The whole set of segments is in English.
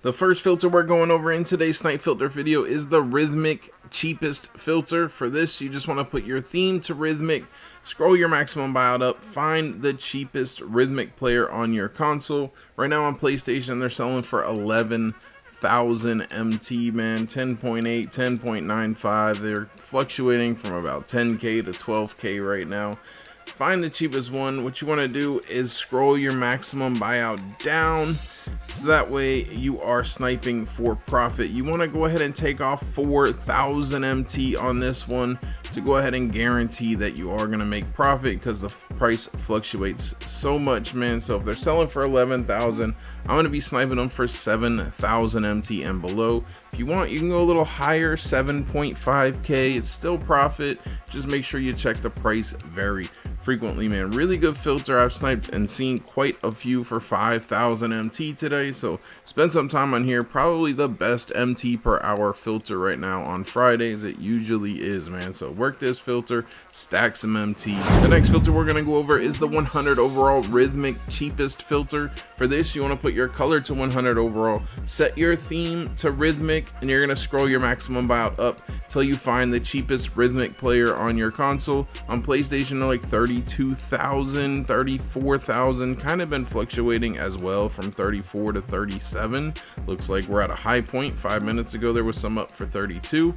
The first filter we're going over in today's Snipe filter video is the Rhythmic cheapest filter. For this, you just want to put your theme to Rhythmic, scroll your maximum buyout up, find the cheapest Rhythmic player on your console. Right now on PlayStation, they're selling for 11,000 MT, man, 10.8, 10.95. They're fluctuating from about 10K to 12K right now. Find the cheapest one. What you want to do is scroll your maximum buyout down, so that way you are sniping for profit. You want to go ahead and take off 4,000 MT on this one to go ahead and guarantee that you are going to make profit, because the price fluctuates so much, man. So if they're selling for 11,000, I'm going to be sniping them for 7,000 MT and below. If you want, you can go a little higher, 7.5K. It's still profit. Just make sure you check the price very frequently, man. Really good filter. I've sniped and seen quite a few for 5,000 MT today, so spend some time on here. Probably the best MT per hour filter right now on Fridays. It usually is, man. So work this filter, stack some MT. The next filter we're gonna go over is the 100 overall Rhythmic cheapest filter. For this, you want to put your color to 100 overall, set your theme to Rhythmic, and you're gonna scroll your maximum buyout up till you find the cheapest Rhythmic player on your console. On PlayStation, they're like 32,000, 34,000, kind of been fluctuating as well from 34 to 37. Looks like we're at a high point. 5 minutes ago there was some up for 32,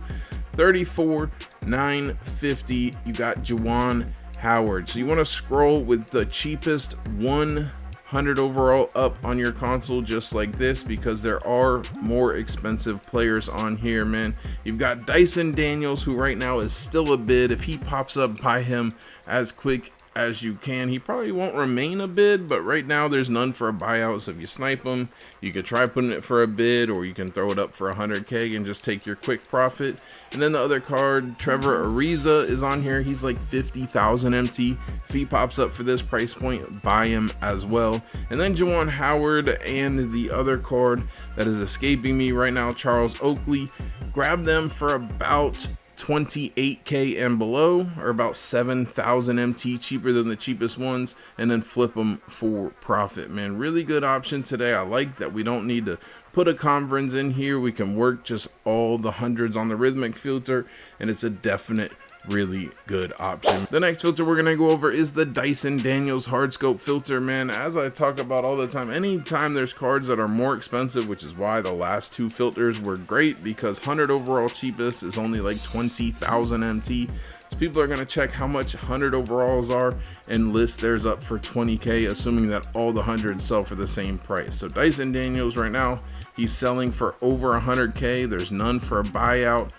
34, 950. You got Juwan Howard. So you want to scroll with the cheapest 100 overall up on your console, just like this, because there are more expensive players on here, man. You've got Dyson Daniels, who right now is still a bid. If he pops up, buy him as quick as you can. He probably won't remain a bid, but right now there's none for a buyout. So if you snipe him, you could try putting it for a bid, or you can throw it up for 100K and just take your quick profit. And then the other card, Trevor Ariza, is on here. He's like 50,000 MT. If he pops up for this price point, buy him as well. And then Juwan Howard, and the other card that is escaping me right now, Charles Oakley. Grab them for about 28K and below, or about 7,000 MT, cheaper than the cheapest ones, and then flip them for profit, man. Really good option today. I like that we don't need to put a conference in here. We can work just all the hundreds on the Rhythmic filter, and it's a definite really good option. The next filter we're gonna go over is the Dyson Daniels hardscope filter, man. As I talk about all the time, anytime there's cards that are more expensive, which is why the last two filters were great, because 100 overall cheapest is only like 20,000 MT. So people are gonna check how much 100 overalls are and list theirs up for 20K, assuming that all the hundreds sell for the same price. So Dyson Daniels right now, he's selling for over 100K. There's none for a buyout.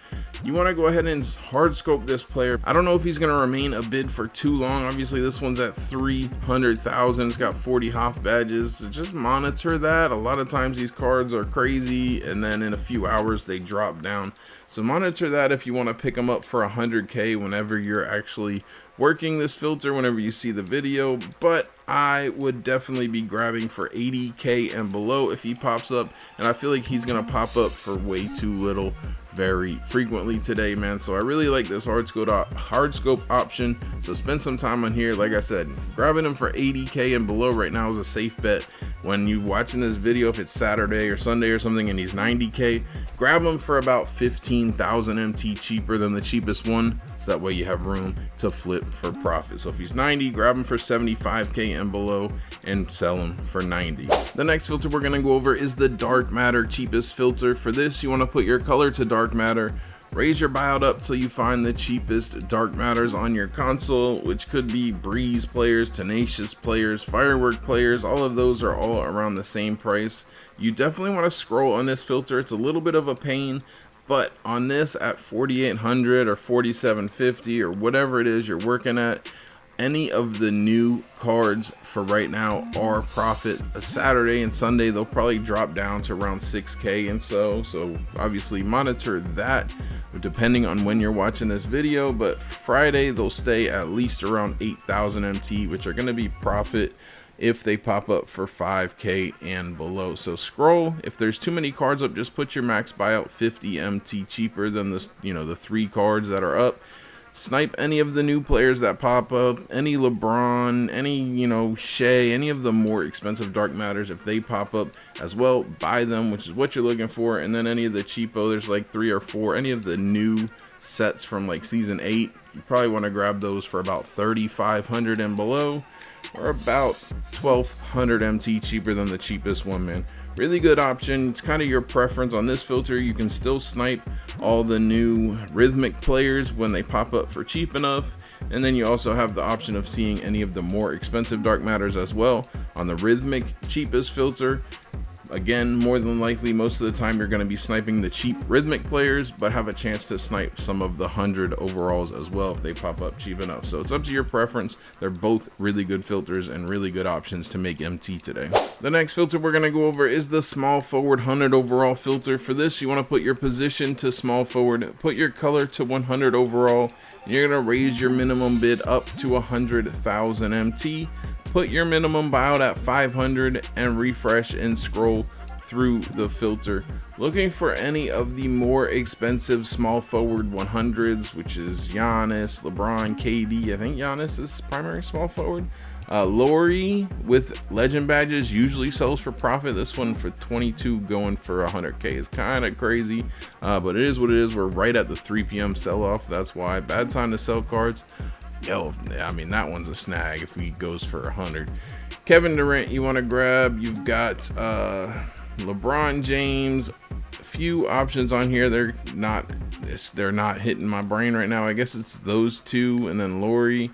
You want to go ahead and hard scope this player. I don't know if he's going to remain a bid for too long. Obviously, this one's at 300,000. It's got 40 Hoff badges. So just monitor that. A lot of times these cards are crazy, and then in a few hours they drop down. So monitor that if you want to pick them up for 100K whenever you're actually working this filter, whenever you see the video. But I would definitely be grabbing for 80K and below if he pops up, and I feel like he's going to pop up for way too little very frequently today, man. So I really like this hard scope option. So spend some time on here. Like I said, grabbing him for 80K and below right now is a safe bet. When you watching this video, if it's Saturday or Sunday or something and he's 90K, grab him for about 15,000 MT cheaper than the cheapest one, so that way you have room to flip for profit. So if he's 90, grab him for 75K and below and sell him for 90. The next filter we're gonna go over is the Dark Matter cheapest filter. For this, you want to put your color to Dark Matter, raise your buyout up till you find the cheapest Dark Matters on your console, which could be Breeze players, Tenacious players, Firework players. All of those are all around the same price. You definitely want to scroll on this filter. It's a little bit of a pain, but on this at 4,800 or 4,750 or whatever it is you're working at, any of the new cards for right now are profit. A Saturday and Sunday they'll probably drop down to around 6K, and so obviously monitor that depending on when you're watching this video. But Friday they'll stay at least around 8,000 MT, which are going to be profit if they pop up for 5K and below. So scroll. If there's too many cards up, just put your max buyout 50 MT cheaper than the the 3 cards that are up. Snipe any of the new players that pop up, any LeBron, any, you know, Shea, any of the more expensive dark matters. If they pop up as well, buy them, which is what you're looking for. And then any of the cheapo, there's like 3 or 4, any of the new sets from like season 8, you probably want to grab those for about 3,500 and below, or about 1,200 MT cheaper than the cheapest one, man. Really good option. It's kind of your preference on this filter. You can still snipe all the new Rhythmic players when they pop up for cheap enough. And then you also have the option of seeing any of the more expensive dark matters as well on the Rhythmic cheapest filter. Again, more than likely, most of the time you're going to be sniping the cheap Rhythmic players, but have a chance to snipe some of the 100 overalls as well if they pop up cheap enough. So it's up to your preference. They're both really good filters and really good options to make MT today. The next filter we're going to go over is the small forward 100 overall filter. For this, you want to put your position to small forward, put your color to 100 overall. You're going to raise your minimum bid up to 100,000 MT. Put your minimum buyout at 500 and refresh and scroll through the filter. Looking for any of the more expensive small forward 100s, which is Giannis, LeBron, KD. I think Giannis is primary small forward. Lori with legend badges usually sells for profit. This one for 22 going for 100k is kind of crazy, but it is what it is. We're right at the 3 p.m. sell-off. That's why bad time to sell cards. Yo, I mean, that one's a snag if he goes for 100. Kevin Durant you want to grab. You've got LeBron James. A few options on here. They're not hitting my brain right now. I guess it's those two, and then Lori.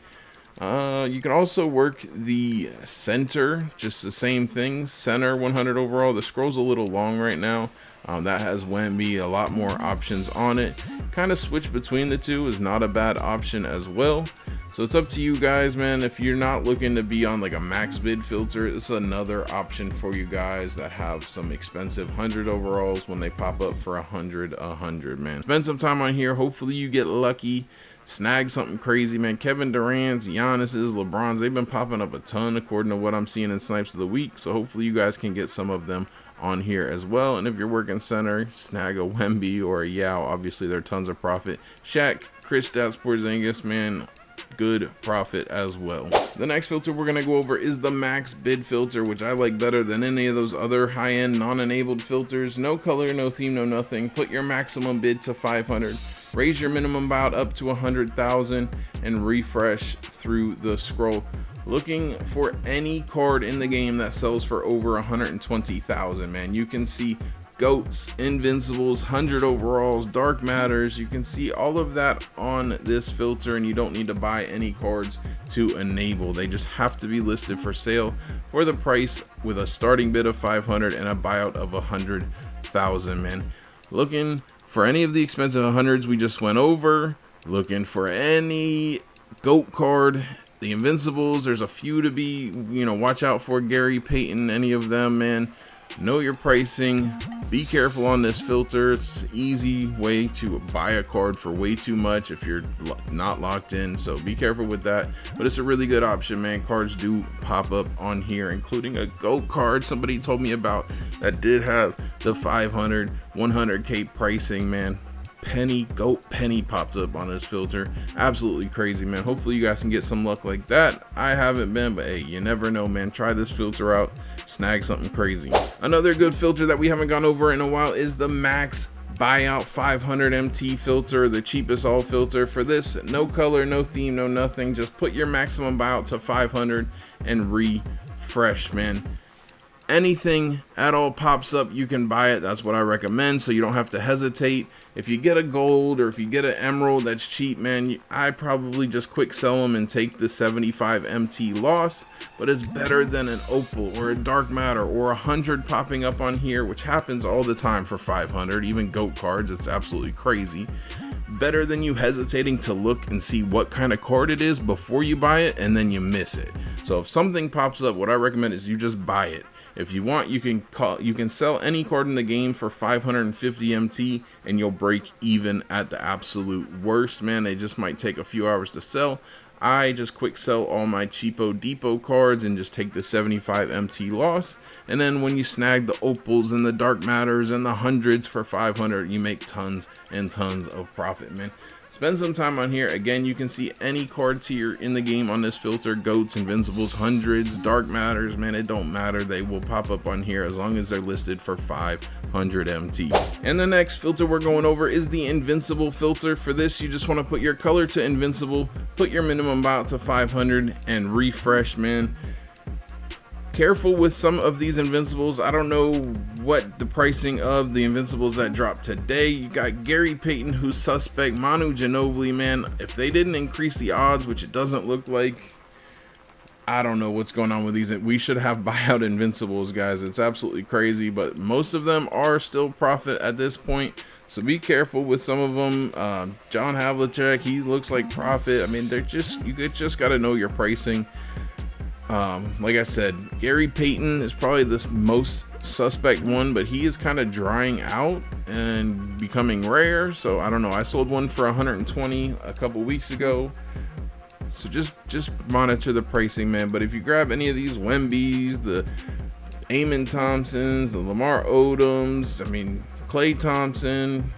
You can also work the center, just the same thing. Center 100 overall. The scroll's a little long right now. That has Wemby, a lot more options on it. Kind of switch between the two is not a bad option as well. So it's up to you guys, man. If you're not looking to be on like a max bid filter, this is another option for you guys that have some expensive 100 overalls when they pop up for 100, man. Spend some time on here. Hopefully you get lucky, snag something crazy, man. Kevin Durant's, Giannis's, LeBron's, they've been popping up a ton according to what I'm seeing in snipes of the week. So hopefully you guys can get some of them on here as well. And if you're working center, snag a Wemby or a Yao. Obviously there are tons of profit. Shaq, Kristaps Porzingis, man, good profit as well. The next filter we're going to go over is the max bid filter, which I like better than any of those other high-end non-enabled filters. No color, no theme, no nothing. Put your maximum bid to 500, raise your minimum buyout up to 100,000 and refresh through the scroll. Looking for any card in the game that sells for over 120,000, man. You can see goats, invincibles, 100 overalls, dark matters. You can see all of that on this filter, and you don't need to buy any cards to enable. They just have to be listed for sale for the price with a starting bid of 500 and a buyout of 100,000, man. Looking for any of the expensive 100s we just went over. Looking for any goat card, the invincibles, there's a few to be, watch out for. Gary Payton, any of them, man. Know your pricing. Be careful on this filter. It's an easy way to buy a card for way too much if you're not locked in, so be careful with that. But it's a really good option, man. Cards do pop up on here, including a GOAT card somebody told me about that did have the 500 100k pricing, man. GOAT penny popped up on this filter. Absolutely crazy, man. Hopefully you guys can get some luck like that. I haven't been, but hey, you never know, man. Try this filter out, snag something crazy. Another good filter that we haven't gone over in a while is the max buyout 500 MT filter, the cheapest all filter. For this, no color, no theme, no nothing. Just put your maximum buyout to 500 and refresh, man. Anything at all pops up, you can buy it. That's what I recommend, so you don't have to hesitate. If you get a gold or if you get an emerald that's cheap, man, I probably just quick sell them and take the 75 MT loss. But it's better than an opal or a dark matter or 100 popping up on here, which happens all the time for 500. Even GOAT cards, it's absolutely crazy. Better than you hesitating to look and see what kind of card it is before you buy it and then you miss it. So if something pops up, what I recommend is you just buy it. If you want, you can sell any card in the game for 550 MT and you'll break even at the absolute worst, man. They just might take a few hours to sell. I just quick sell all my cheapo depot cards and just take the 75 MT loss. And then when you snag the opals and the dark matters and the hundreds for 500, you make tons and tons of profit, man. Spend some time on here. Again, you can see any cards here in the game on this filter: goats, invincibles, hundreds, dark matters, man, it don't matter, they will pop up on here as long as they're listed for 500 MT. And the next filter we're going over is the invincible filter. For this, you just want to put your color to invincible, put your minimum buyout to 500, and refresh, man. Careful with some of these invincibles. I don't know what the pricing of the invincibles that dropped today. You got Gary Payton, who's suspect, Manu Ginobili, man. If they didn't increase the odds, which it doesn't look like, I don't know what's going on with these. We should have buyout invincibles, guys. It's absolutely crazy, but most of them are still profit at this point, so be careful with some of them. John Havlicek, he looks like profit. I mean, they're just, you just got to know your pricing. Like I said, Gary Payton is probably the most suspect one, but he is kind of drying out and becoming rare. So I don't know. I sold one for 120 a couple weeks ago. So just monitor the pricing, man. But if you grab any of these Wembys, the Eamon Thompsons, the Lamar Odoms, I mean, Klay Thompson,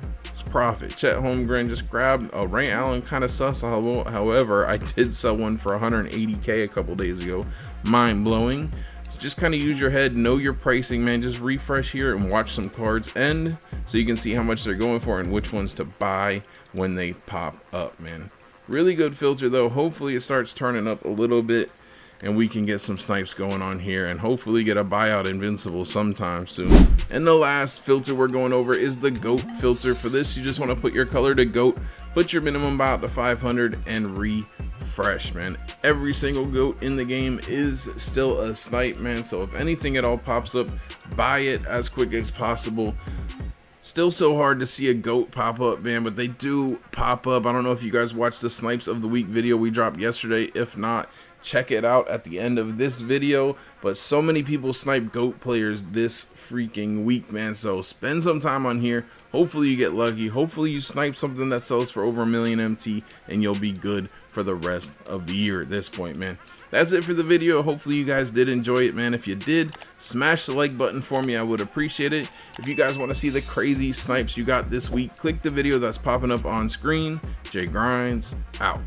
profit. Chet Holmgren, just grab a Ray Allen, kind of sus. However, I did sell one for 180k a couple days ago. Mind blowing. So just kind of use your head, know your pricing, man. Just refresh here and watch some cards end so you can see how much they're going for and which ones to buy when they pop up, man. Really good filter though. Hopefully it starts turning up a little bit and we can get some snipes going on here and hopefully get a buyout invincible sometime soon. And the last filter we're going over is the goat filter. For this, you just want to put your color to goat, put your minimum buyout to 500, and refresh, man. Every single goat in the game is still a snipe, man. So if anything at all pops up, buy it as quick as possible. Still so hard to see a goat pop up, man, but they do pop up. I don't know if you guys watched the snipes of the week video we dropped yesterday. If not, check it out at the end of this video. But so many people snipe goat players this freaking week, man. So spend some time on here. Hopefully you get lucky. Hopefully you snipe something that sells for over 1 million MT and you'll be good for the rest of the year at this point, man. That's it for the video. Hopefully you guys did enjoy it, man. If you did, smash the like button for me. I would appreciate it. If you guys want to see the crazy snipes you got this week, click the video that's popping up on screen. Jay Grinds out.